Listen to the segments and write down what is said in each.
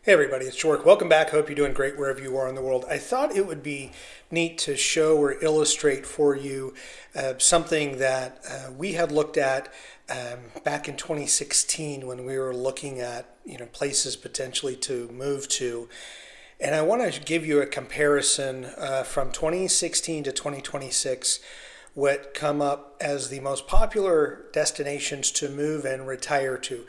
Hey everybody, it's Jork. Welcome back. Hope you're doing great wherever you are in the world. I thought it would be neat to show or illustrate for you something that we had looked at back in 2016 when we were looking at places potentially to move to. And I want to give you a comparison from 2016 to 2026, what come up as the most popular destinations to move and retire to.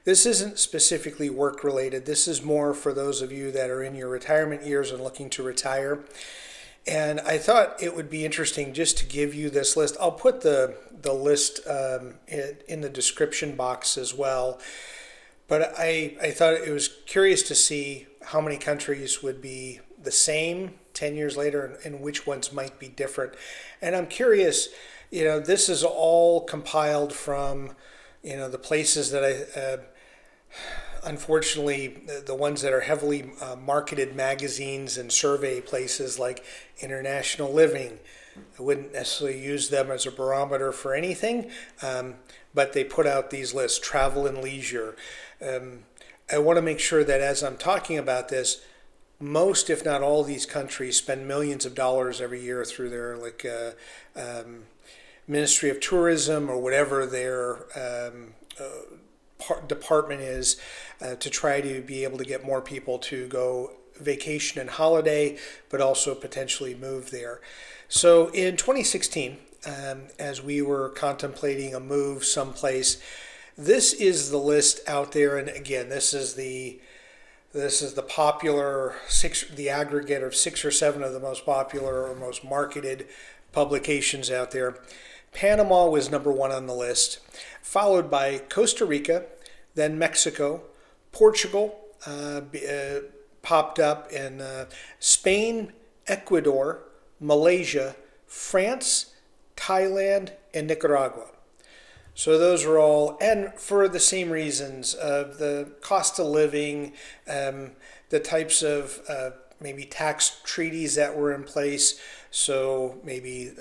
This isn't specifically work related. This is more for those of you that are in your retirement years and looking to retire. And I thought it would be interesting just to give you this list. I'll put the list in the description box as well. But I thought it was curious to see how many countries would be the same 10 years later and which ones might be different. And I'm curious, this is all compiled from, the places that unfortunately, the ones that are heavily marketed magazines and survey places like International Living. I wouldn't necessarily use them as a barometer for anything, but they put out these lists, travel and leisure. I want to make sure that as I'm talking about this, most, if not all, these countries spend millions of dollars every year through their Ministry of Tourism or whatever their department is to try to be able to get more people to go vacation and holiday, but also potentially move there. So in 2016, as we were contemplating a move someplace, this is the list out there. And again, this is the popular the aggregate of 6 or 7 of the most popular or most marketed publications out there. Panama was number 1 on the list, followed by Costa Rica, then Mexico, Portugal popped up, and Spain, Ecuador, Malaysia, France, Thailand, and Nicaragua. So those are all, and for the same reasons of the cost of living, the types of maybe tax treaties that were in place. So maybe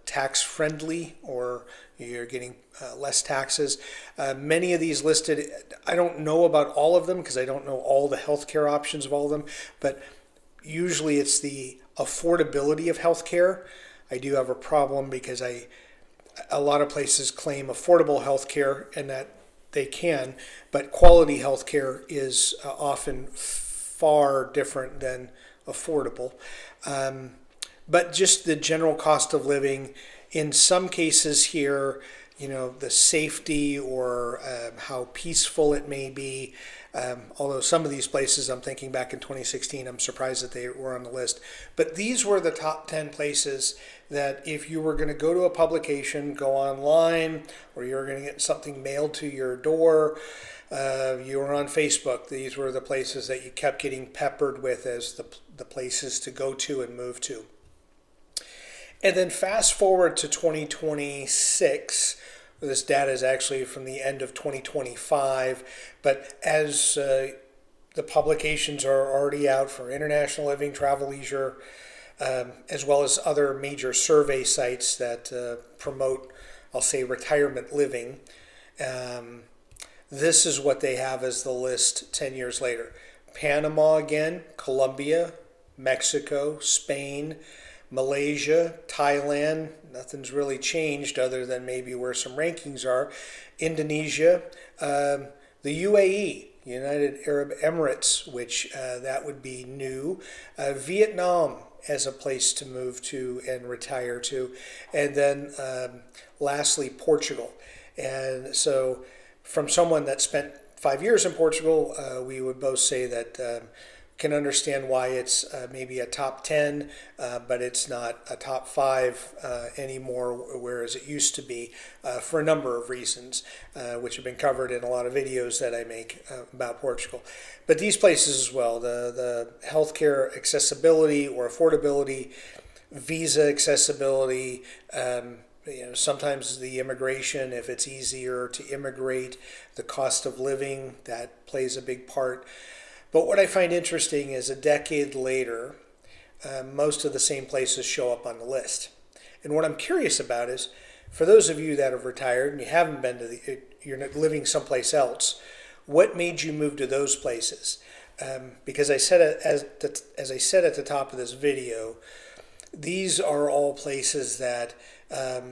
tax friendly, or you're getting less taxes. Many of these listed, I don't know about all of them because I don't know all the healthcare options of all of them, but usually it's the affordability of healthcare. I do have a problem because a lot of places claim affordable healthcare, and that they can, but quality healthcare is often far different than affordable. But just the general cost of living, in some cases here, the safety or how peaceful it may be. Although some of these places, I'm thinking back in 2016, I'm surprised that they were on the list. But these were the top 10 places that if you were going to go to a publication, go online, or you were going to get something mailed to your door, you were on Facebook, these were the places that you kept getting peppered with as the places to go to and move to. And then fast forward to 2026. This data is actually from the end of 2025, but as the publications are already out for International Living, Travel Leisure, as well as other major survey sites that promote, I'll say, retirement living, this is what they have as the list 10 years later. Panama again, Colombia, Mexico, Spain, Malaysia, Thailand, nothing's really changed other than maybe where some rankings are. Indonesia, the UAE, United Arab Emirates, which that would be new. Vietnam as a place to move to and retire to. And then lastly, Portugal. And so from someone that spent 5 years in Portugal, we would both say that can understand why it's maybe a top 10, but it's not a top 5 anymore, whereas it used to be for a number of reasons, which have been covered in a lot of videos that I make about Portugal. But these places as well, the healthcare accessibility or affordability, visa accessibility, sometimes the immigration, if it's easier to immigrate, the cost of living, that plays a big part. But what I find interesting is a decade later, most of the same places show up on the list. And what I'm curious about is, for those of you that have retired and you haven't been to you're living someplace else, what made you move to those places? Because as I said at the top of this video, these are all places that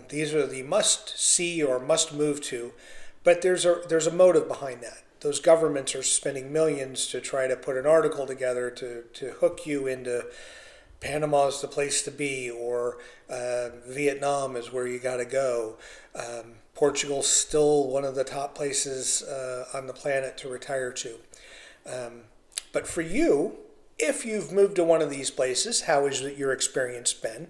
these are the must see or must move to, but there's a motive behind that. Those governments are spending millions to try to put an article together to hook you into Panama's the place to be, or Vietnam is where you got to go. Portugal's still one of the top places on the planet to retire to. But for you, if you've moved to one of these places, how has your experience been?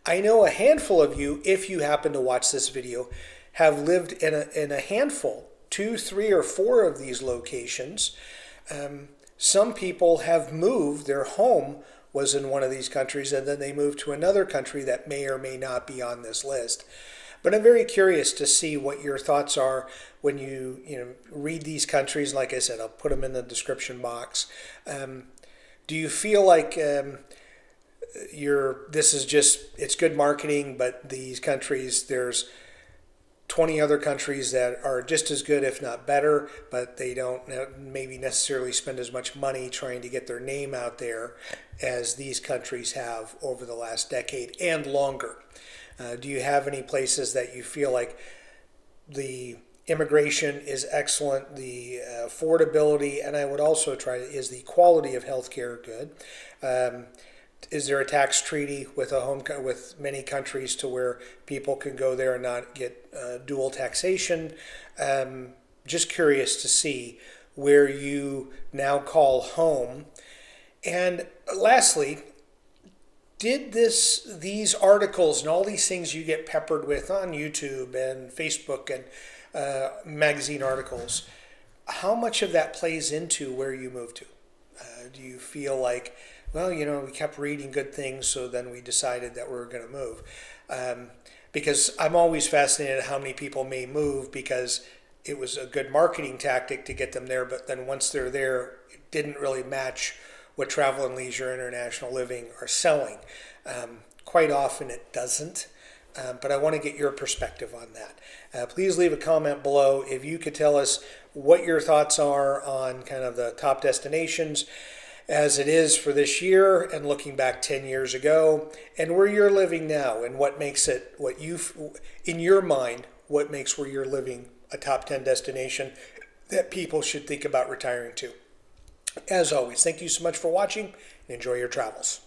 I know a handful of you, if you happen to watch this video, have lived in a handful, 2, 3, or 4 of these locations. Some people have moved, their home was in one of these countries, and then they moved to another country that may or may not be on this list. But I'm very curious to see what your thoughts are when you read these countries. Like I said, I'll put them in the description box. Do you feel like this is just, it's good marketing, but these countries, there's 20 other countries that are just as good, if not better, but they don't maybe necessarily spend as much money trying to get their name out there as these countries have over the last decade and longer? Do you have any places that you feel like the immigration is excellent, the affordability, and I would also is the quality of healthcare good? Is there a tax treaty with with many countries to where people can go there and not get dual taxation? Just curious to see where you now call home. And lastly, did these articles and all these things you get peppered with on YouTube and Facebook and magazine articles, how much of that plays into where you move to? Do you feel like, well, we kept reading good things, so then we decided that we were going to move? Because I'm always fascinated how many people may move because it was a good marketing tactic to get them there, but then once they're there, it didn't really match what Travel and Leisure International Living are selling. Quite often it doesn't, but I want to get your perspective on that. Please leave a comment below if you could tell us what your thoughts are on kind of the top destinations as it is for this year and looking back 10 years ago, and where you're living now, and what makes it, in your mind, what makes where you're living a top 10 destination that people should think about retiring to. As always, thank you so much for watching and enjoy your travels.